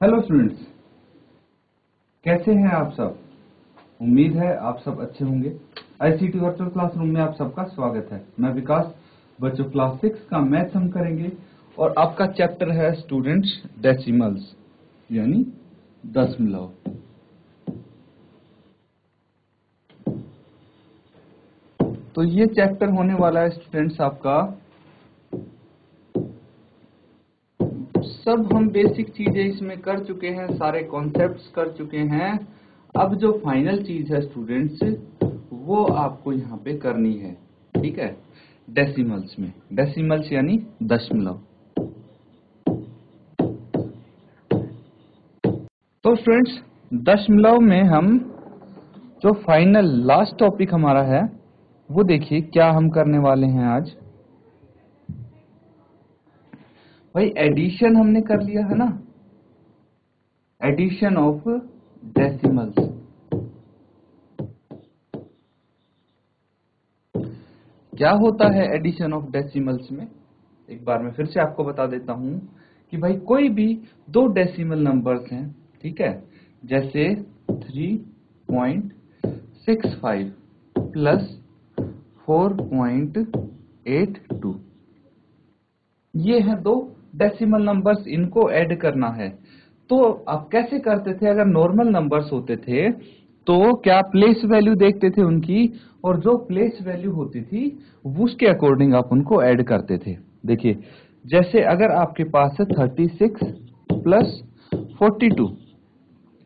Hello students, कैसे हैं आप सब। उम्मीद है आप सब अच्छे होंगे। आईसीटी वर्चुअल क्लासरूम में आप सबका स्वागत है। मैं विकास। बच्चों, क्लास 6 का मैथ्स हम करेंगे और आपका चैप्टर है स्टूडेंट्स डेसिमल्स, यानी दशमलव। तो ये चैप्टर होने वाला है स्टूडेंट्स आपका, सब हम बेसिक चीजें इसमें कर चुके हैं, सारे कॉन्सेप्ट्स कर चुके हैं। अब जो फाइनल चीज है स्टूडेंट्स, वो आपको यहाँ पे करनी है। ठीक है, डेसिमल्स में, डेसिमल्स यानी दशमलव। तो स्टूडेंट्स, दशमलव में हम जो फाइनल लास्ट टॉपिक हमारा है वो देखिए क्या हम करने वाले हैं आज। भाई एडिशन हमने कर लिया है ना, एडिशन ऑफ डेसिमल्स। क्या होता है एडिशन ऑफ डेसिमल्स में, एक बार मैं फिर से आपको बता देता हूं कि भाई कोई भी दो डेसिमल नंबर्स हैं, ठीक है, जैसे 3.65 प्लस 4.82, ये हैं दो डेसिमल नंबर्स, इनको ऐड करना है। तो आप कैसे करते थे, अगर नॉर्मल नंबर्स होते थे तो क्या प्लेस वैल्यू देखते थे उनकी, और जो प्लेस वैल्यू होती थी उसके अकॉर्डिंग आप उनको ऐड करते थे। देखिए, जैसे अगर आपके पास है 36 प्लस 42,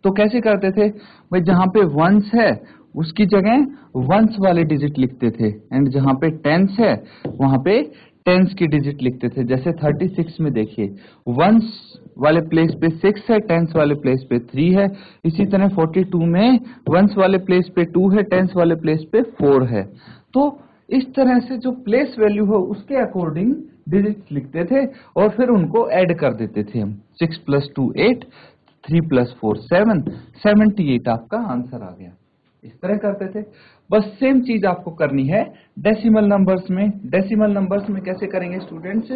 तो कैसे करते थे भाई, जहां पे वंस है उसकी जगह वंस वाले डिजिट लिखते थे, एंड जहां पे टेंस है वहां पे टेंस की डिजिट लिखते थे। जैसे 36 में देखिए, वंस वाले प्लेस पे 6 है, टेंस वाले प्लेस पे 3 है। इसी तरह 42 में वंस वाले प्लेस पे 2 है, टेंस वाले प्लेस पे 4 है। तो इस तरह से जो प्लेस वैल्यू हो उसके अकॉर्डिंग डिजिट लिखते थे और फिर उनको ऐड कर देते थे हम। 6 प्लस 2 8, 3 प्लस 4 7, 78 आपका आंसर आ गया। इस तरह करते थे। बस सेम चीज आपको करनी है डेसिमल नंबर्स में। डेसिमल नंबर्स में कैसे करेंगे स्टूडेंट्स,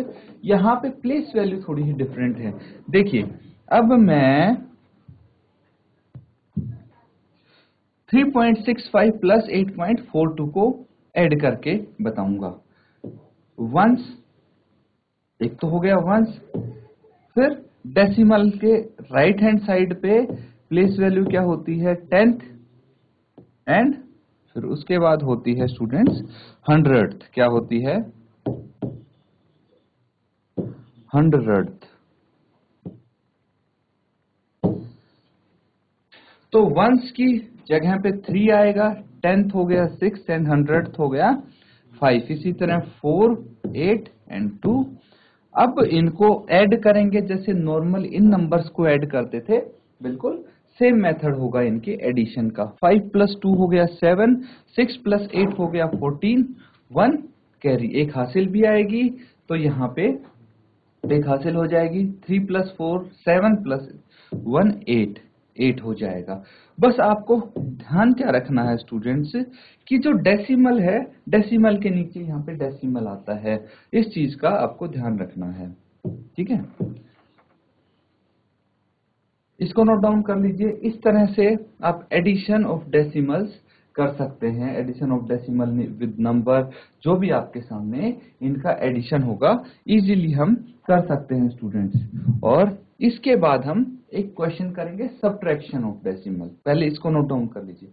यहाँ पे प्लेस वैल्यू थोड़ी ही डिफरेंट है। देखिए, अब मैं 3.65 प्लस 8.42 को ऐड करके बताऊंगा। वंस, एक तो हो गया वंस, फिर डेसिमल के राइट हैंड साइड पे प्लेस वैल्यू क्या होती है, टेंथ, एंड फिर उसके बाद होती है स्टूडेंट्स हंड्रेड। क्या होती है, हंड्रेड। तो वंस की जगह पे 3 आएगा, टेंथ हो गया 6 एंड हंड्रेड हो गया 5। इसी तरह 4 8 एंड 2। अब इनको ऐड करेंगे जैसे नॉर्मल इन नंबर्स को ऐड करते थे, बिल्कुल सेम मेथड होगा इनके एडिशन का। 5 प्लस 2 हो गया 7, 6 प्लस 8 हो गया 14, 1 कैरी एक हासिल भी आएगी, तो यहाँ पे एक हासिल हो जाएगी। 3 प्लस 4 7 प्लस 1 8, 8 हो जाएगा। बस आपको ध्यान क्या रखना है स्टूडेंट्स, कि जो डेसिमल है, डेसिमल के नीचे यहाँ पे डेसिमल आता है, इस चीज का आपको ध्यान रखना है। ठीक है, इसको नोट डाउन कर लीजिए। इस तरह से आप एडिशन ऑफ डेसिमल्स कर सकते हैं। Addition of decimal with number, जो भी आपके सामने इनका एडिशन होगा, इजीली हम कर सकते हैं स्टूडेंट्स। और इसके बाद हम एक क्वेश्चन करेंगे सब्ट्रैक्शन ऑफ डेसिमल। पहले इसको नोट डाउन कर लीजिए।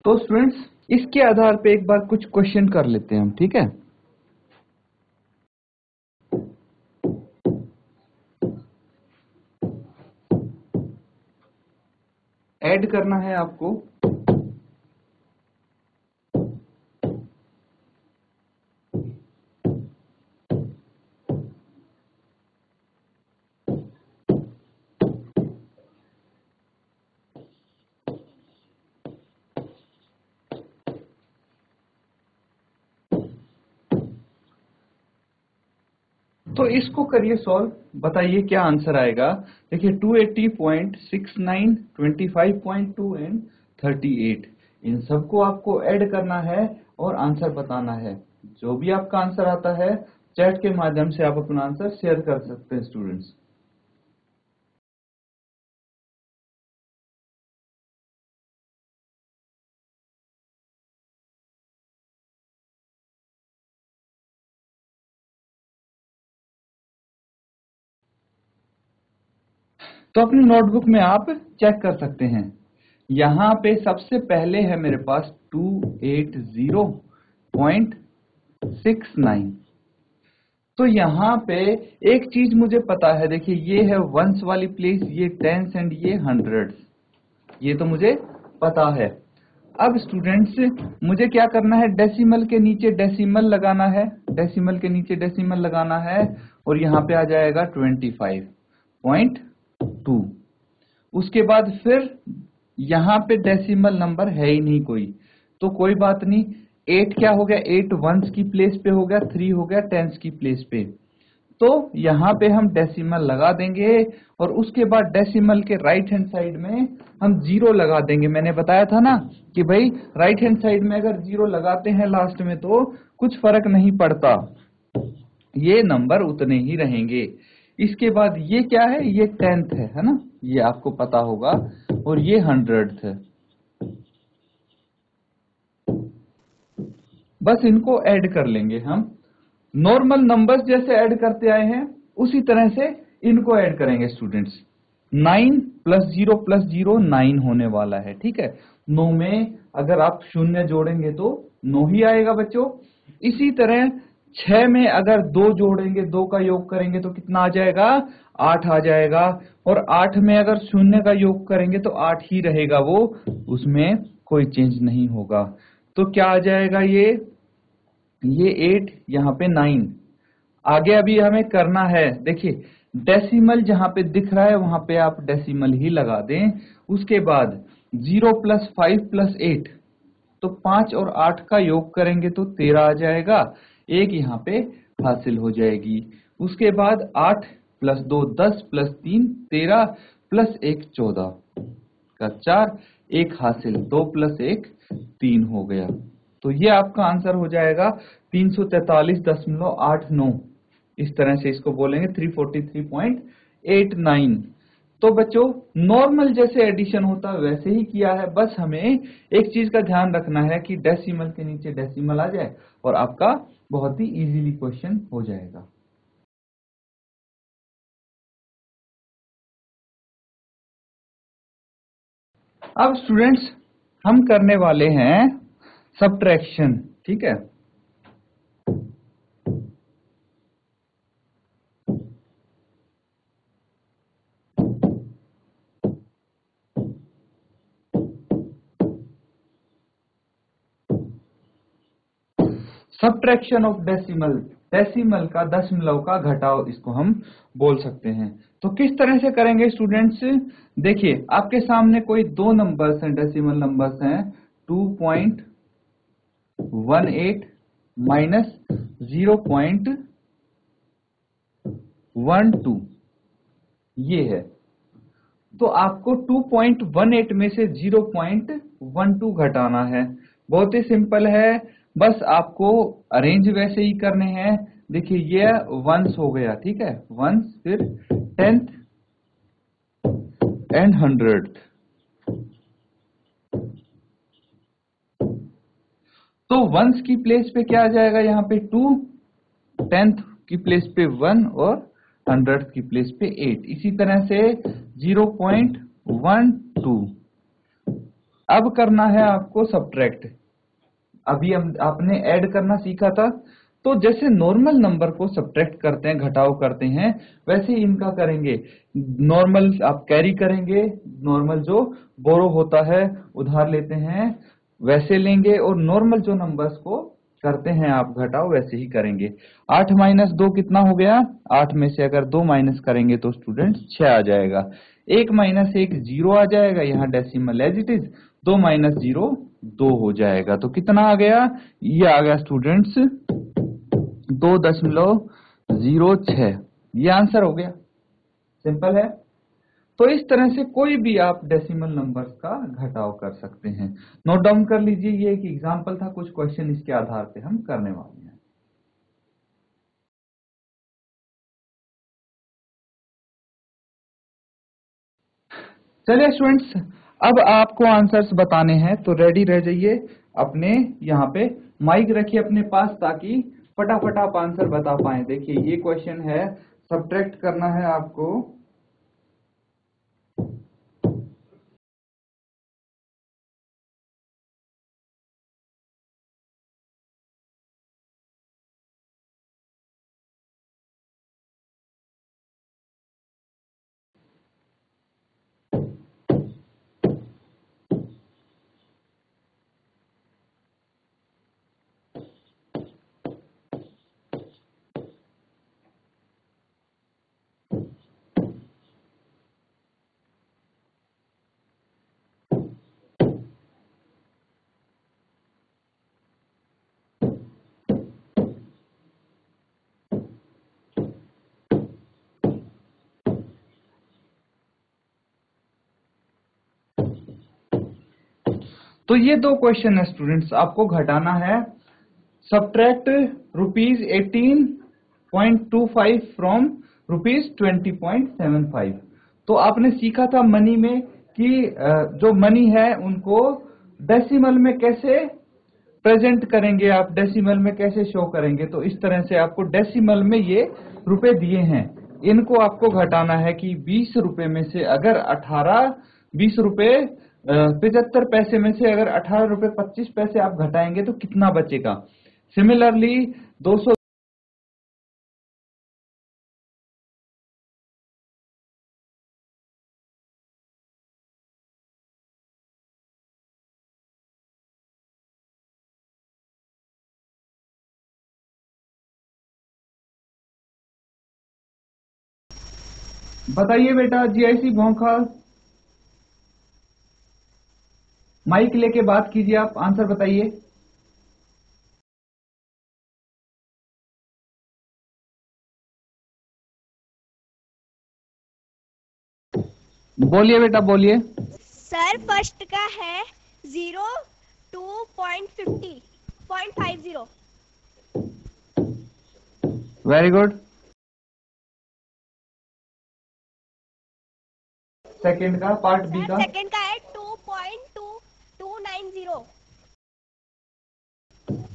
तो स्टूडेंट्स, इसके आधार पे एक बार कुछ क्वेश्चन कर लेते हैं हम, ठीक है। ऐड करना है आपको तो इसको करिए सॉल्व, बताइए क्या आंसर आएगा। देखिए 280.69, 25.2 एंड 38, इन सबको आपको ऐड करना है और आंसर बताना है। जो भी आपका आंसर आता है चैट के माध्यम से आप अपना आंसर शेयर कर सकते हैं स्टूडेंट्स। तो अपनी नोटबुक में आप चेक कर सकते हैं। यहाँ पे सबसे पहले है मेरे पास 280.69। तो यहाँ पे एक चीज मुझे पता है, देखिए ये है वंस वाली प्लेस, ये टेंस एंड ये हंड्रेड्स, ये तो मुझे पता है। अब स्टूडेंट्स मुझे क्या करना है, डेसिमल के नीचे डेसिमल लगाना है, डेसिमल के नीचे डेसिमल लगाना है, और यहाँ पे आ जाएगा 25.2। उसके बाद फिर यहाँ पे डेसिमल नंबर है ही नहीं कोई, तो कोई बात नहीं, 8 क्या हो गया, 8 वंस की प्लेस पे हो गया, 3 हो गया टेंस की प्लेस पे। तो यहाँ पे हम डेसिमल लगा देंगे और उसके बाद डेसिमल के राइट हैंड साइड में हम 0 लगा देंगे। मैंने बताया था ना कि भाई राइट हैंड साइड में अगर 0 लगाते हैं लास्ट में तो कुछ फर्क नहीं पड़ता, ये नंबर उतने ही रहेंगे। इसके बाद ये क्या है, ये 10th है ना, ये आपको पता होगा, और ये 100th है। बस इनको ऐड कर लेंगे हम, नॉर्मल नंबर्स जैसे ऐड करते आए हैं उसी तरह से इनको ऐड करेंगे स्टूडेंट्स। 9 प्लस 0 प्लस 0 9 होने वाला है, ठीक है। 9 में अगर आप शून्य जोड़ेंगे तो 9 ही आएगा बच्चों। इसी तरह 6 में अगर 2 जोड़ेंगे, 2 का योग करेंगे तो कितना आ जाएगा, 8 आ जाएगा। और 8 में अगर शून्य का योग करेंगे तो 8 ही रहेगा, वो उसमें कोई चेंज नहीं होगा। तो क्या आ जाएगा, ये 8, यहाँ पे 9। आगे अभी हमें करना है, देखिए डेसिमल जहां पे दिख रहा है वहां पे आप डेसिमल ही लगा दें। उसके बाद 0 प्लस 5 प्लस 8, तो 5 और 8 का योग करेंगे तो 13 आ जाएगा, एक यहाँ पे हासिल हो जाएगी। उसके बाद 8 प्लस 2 10 प्लस 3 13 प्लस 1 14 का 4, एक हासिल, 2 प्लस 1 3 हो गया। तो ये आपका आंसर हो जाएगा 343.89। इस तरह से इसको बोलेंगे 343.89। तो बच्चों नॉर्मल जैसे एडिशन होता है वैसे ही किया है, बस हमें एक चीज का ध्यान रखना है कि डेसिमल के नीचे डेसिमल आ जाए और आपका बहुत ही इजीली क्वेश्चन हो जाएगा। अब स्टूडेंट्स हम करने वाले हैं सब्ट्रैक्शन, ठीक है। सब्ट्रैक्शन ऑफ डेसिमल, डेसिमल का दशमलव का घटाव, इसको हम बोल सकते हैं। तो किस तरह से करेंगे स्टूडेंट्स, देखिए आपके सामने कोई दो नंबर्स हैं, डेसिमल नंबर्स हैं, 2.18 माइनस 0.12, ये है। तो आपको 2.18 में से 0.12 घटाना है। बहुत ही सिंपल है, बस आपको अरेंज वैसे ही करने हैं। देखिए ये वंस हो गया, ठीक है, वंस, फिर 10th एंड 100th। तो वंस की प्लेस पे क्या आ जाएगा, यहाँ पे 2, 10th की प्लेस पे 1 और 100th की प्लेस पे 8। इसी तरह से 0.12। अब करना है आपको सब्ट्रैक्ट। अभी हम आपने ऐड करना सीखा था, तो जैसे नॉर्मल नंबर को सब्ट्रैक्ट करते हैं, घटाव करते हैं, वैसे ही इनका करेंगे। नॉर्मल आप कैरी करेंगे, नॉर्मल जो बोरो होता है, उधार लेते हैं, वैसे लेंगे, और नॉर्मल जो नंबर्स को करते हैं आप घटाव, वैसे ही करेंगे। 8 माइनस 2 कितना हो गया, 8 में से अगर 2 माइनस करेंगे तो स्टूडेंट्स 6 आ जाएगा। 1 माइनस 1 0 आ जाएगा, यहाँ decimal as it is, 2 minus 0 2 हो जाएगा। तो कितना आ गया, ये आ गया स्टूडेंट्स 2.0 0.06 ये आंसर हो गया। सिंपल है। तो इस तरह से कोई भी आप डेसिमल नंबर्स का घटाव कर सकते हैं। नोट डाउन कर लीजिए, ये एक एग्जांपल था, कुछ क्वेश्चन इसके आधार पे हम करने वाले हैं। चलिए स्टूडेंट्स, अब आपको आंसर्स बताने हैं, तो रेडी रह जाइए। अपने यहाँ पे माइक रखिए अपने पास, ताकि फटाफट आप आंसर बता पाए। देखिए ये क्वेश्चन है, सब्ट्रैक्ट करना है आपको। तो ये दो क्वेश्चन है स्टूडेंट्स, आपको घटाना है। Subtract ₹18.25 from ₹20.75। तो आपने सीखा था मनी में कि जो मनी है उनको डेसिमल में कैसे प्रेजेंट करेंगे, आप डेसिमल में कैसे शो करेंगे। तो इस तरह से आपको डेसिमल में ये रुपए दिए हैं, इनको आपको घटाना है कि 20 रुपए में से अगर 20 रुपए 75 पैसे में से अगर 18 रुपए 25 पैसे आप घटाएंगे तो कितना बचेगा। सिमिलरली 200 बताइए बेटा, जीआईसी भोंखा, माइक लेके बात कीजिए, आप आंसर बताइए। बोलिए बेटा बोलिए। सर फर्स्ट का है 02.50. Very good. सेकंड का, पार्ट बी सर का? सेकंड का है 2.290.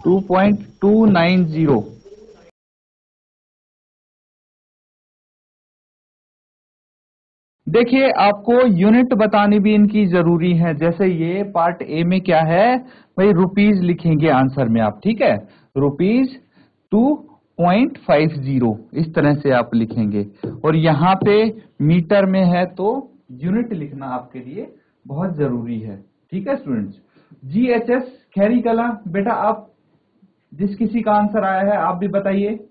2.290। देखिए आपको यूनिट बतानी भी इनकी जरूरी है। जैसे ये पार्ट ए में क्या है भाई, रुपीज लिखेंगे आंसर में आप, ठीक है, ₹2.50 इस तरह से आप लिखेंगे। और यहाँ पे मीटर में है तो यूनिट लिखना आपके लिए बहुत जरूरी है, ठीक है स्टूडेंट्स। GHS खैरी कला, बेटा आप जिस किसी का आंसर आया है आप भी बताइए।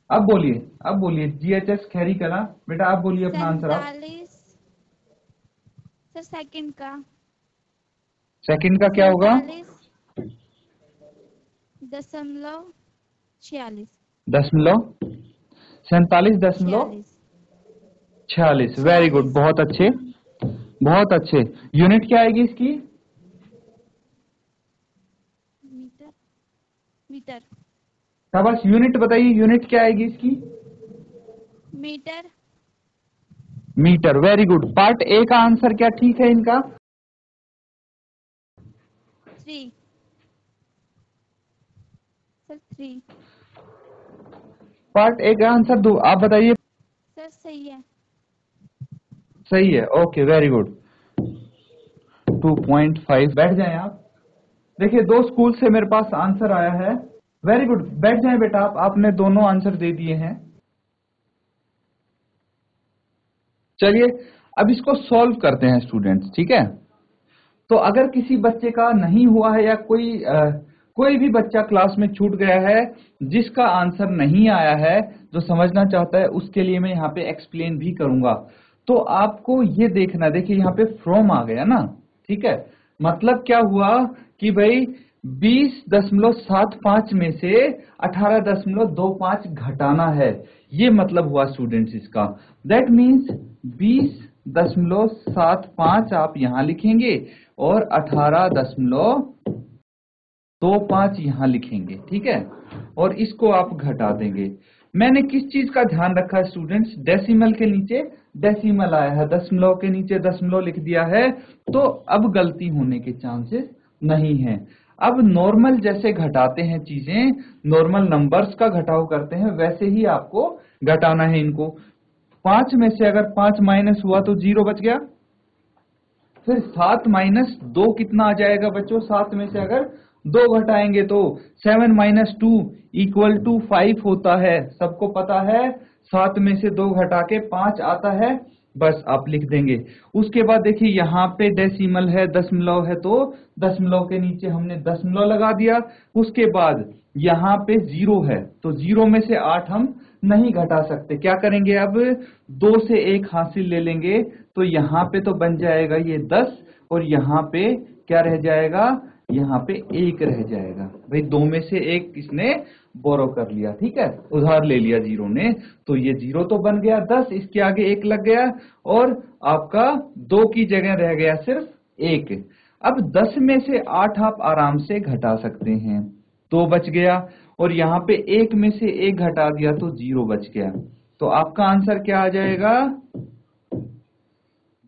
अब बोलिए, अब बोलिए। GHS खैरी कला, बेटा आप बोलिए अपना आंसर आप। 47. सर सेकंड का सेकंड का क्या होगा? 47.46. 47.46। वेरी गुड, बहुत अच्छे, बहुत अच्छे। यूनिट क्या आएगी इसकी? मीटर. मीटर. शाबाश, यूनिट बताइए, यूनिट क्या आएगी इसकी? Metre. Metre, very good. Part a का आंसर क्या ठीक है इनका? 3. सर 3. पार्ट ए का आंसर दो, आप बताइए। सर सही है. सही है, ओके वेरी गुड। 2.5। बैठ जाएं आप। देखिए दो स्कूल से मेरे पास आंसर आया है। वेरी गुड, बैठ जाएं बेटा आप, आपने दोनों आंसर दे दिए हैं। चलिए अब इसको सॉल्व करते हैं स्टूडेंट्स, ठीक है। तो अगर किसी बच्चे का नहीं हुआ है या कोई भी बच्चा क्लास में छूट गया है जिसका आंसर नहीं आया है, जो समझना चाहता है, उसके लिए मैं यहाँ पे एक्सप्लेन भी करूंगा। तो आपको ये देखना, देखिए यहाँ पे फ्रॉम आ गया ना, ठीक है, मतलब क्या हुआ कि भाई 20.75 में से 18.25 घटाना है, ये मतलब हुआ स्टूडेंट्स इसका। दैट मीन्स 20.75 आप यहां लिखेंगे और 18.25 यहां लिखेंगे, ठीक है, और इसको आप घटा देंगे। मैंने किस चीज का ध्यान रखा है स्टूडेंट्स, डेसिमल के नीचे डेसिमल आया है, दशमलव के नीचे दशमलव लिख दिया है, तो अब गलती होने के चांसेस नहीं है। अब नॉर्मल जैसे घटाते हैं चीजें, नॉर्मल नंबर्स का घटाव करते हैं, वैसे ही आपको घटाना है इनको। 5 में से अगर 5 माइनस हुआ तो 0 बच गया। फिर 7 माइनस 2 कितना आ जाएगा बच्चों, 7 में से अगर 2 घटाएंगे तो 7 माइनस 2 इक्वल टू 5 होता है, सबको पता है। 7 में से 2 घटा के 5 आता है, बस आप लिख देंगे। उसके बाद देखिए यहाँ पे डेसिमल है, दशमलव है, तो दशमलव के नीचे हमने दशमलव लगा दिया। उसके बाद यहाँ पे 0 है, तो 0 में से 8 हम नहीं घटा सकते, क्या करेंगे, अब 2 से 1 हासिल ले लेंगे, तो यहाँ पे तो बन जाएगा ये 10, और यहाँ पे क्या रह जाएगा, यहाँ पे 1 रह जाएगा। भाई 2 में से 1 किसने बोरो कर लिया, ठीक है, उधार ले लिया 0 ने, तो ये 0 तो बन गया 10, इसके आगे 1 लग गया और आपका 2 की जगह रह गया सिर्फ 1। अब 10 में से 8 आप आराम से घटा सकते हैं, 2 बच गया, और यहाँ पे 1 में से 1 घटा दिया तो 0 बच गया। तो आपका आंसर क्या आ जाएगा,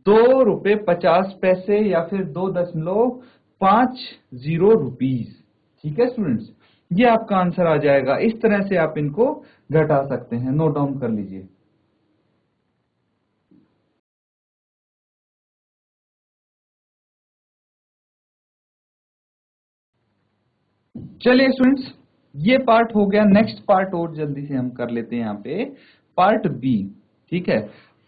2 रुपए 50 पैसे या फिर 2.50 रुपीज, ठीक है स्टूडेंट्स, ये आपका आंसर आ जाएगा। इस तरह से आप इनको घटा सकते हैं, नोट डाउन कर लीजिए। चलिए स्टूडेंट्स, ये पार्ट हो गया। नेक्स्ट पार्ट और जल्दी से हम कर लेते हैं यहाँ पे, पार्ट बी, ठीक है।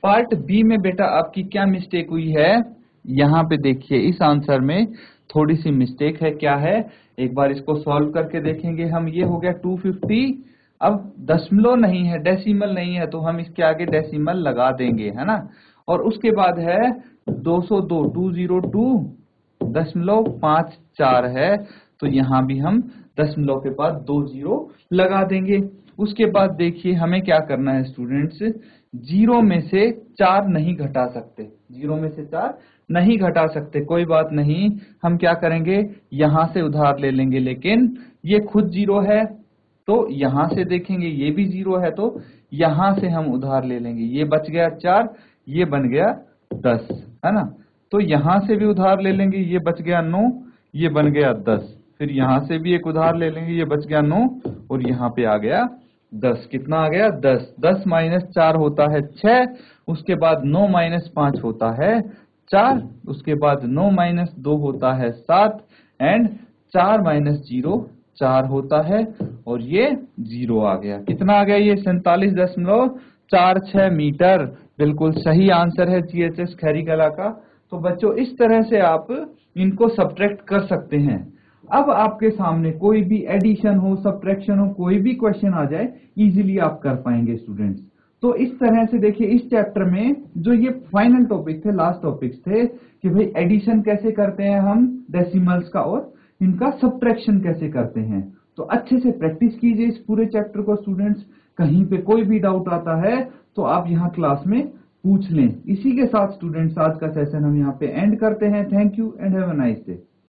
पार्ट बी में बेटा आपकी क्या मिस्टेक हुई है, यहाँ पे देखिए इस आंसर में थोड़ी सी मिस्टेक है। क्या है, एक बार इसको सॉल्व करके देखेंगे हम। ये हो गया 250, अब दशमलव नहीं है, डेसिमल नहीं है, तो हम इसके आगे डेसिमल लगा देंगे, है ना। और उसके बाद है 202, 202.54 है, तो यहां भी हम दशमलव के बाद 2 0 लगा देंगे। उसके बाद देखिए हमें क्या करना है स्टूडेंट्स, 0 में से 4 नहीं घटा सकते, 0 में से 4 नहीं घटा सकते, कोई बात नहीं, हम क्या करेंगे, यहां से उधार ले लेंगे, लेकिन ये खुद 0 है, तो यहां से देखेंगे ये भी 0 है, तो यहां से हम उधार ले लेंगे। ये बच गया 4, ये बन गया 10, है ना, तो यहां से भी उधार ले लेंगे, ये बच गया 9, ये बन गया 10, फिर यहां से भी एक उधार ले लेंगे, ये बच गया 9, और यहाँ पे आ गया 10, कितना आ गया 10, 10 माइनस 4 होता है 6, उसके बाद 9 माइनस 5 होता है 4, उसके बाद 9 माइनस 2 होता है 7, एंड 4 माइनस 0 4 होता है, और ये 0 आ गया। कितना आ गया, ये 47.46 मीटर, बिल्कुल सही आंसर है GHS खैरीकला का। तो बच्चों इस तरह से आप इनको सब्ट्रैक्ट कर सकते हैं। अब आपके सामने कोई भी एडिशन हो, सब्ट्रैक्शन हो, कोई भी क्वेश्चन आ जाए, इजीली आप कर पाएंगे स्टूडेंट्स। तो इस तरह से देखिए इस चैप्टर में जो ये फाइनल टॉपिक थे, लास्ट टॉपिक्स थे, कि भाई एडिशन कैसे करते हैं हम डेसिमल्स का, और इनका सब्ट्रैक्शन कैसे करते हैं। तो अच्छे से प्रैक्टिस कीजिए इस पूरे चैप्टर को स्टूडेंट्स। कहीं पे कोई भी डाउट आता है तो आप यहाँ क्लास में पूछ लें। इसी के साथ स्टूडेंट्स आज का सेशन हम यहाँ पे एंड करते हैं। Thank you and have a nice day.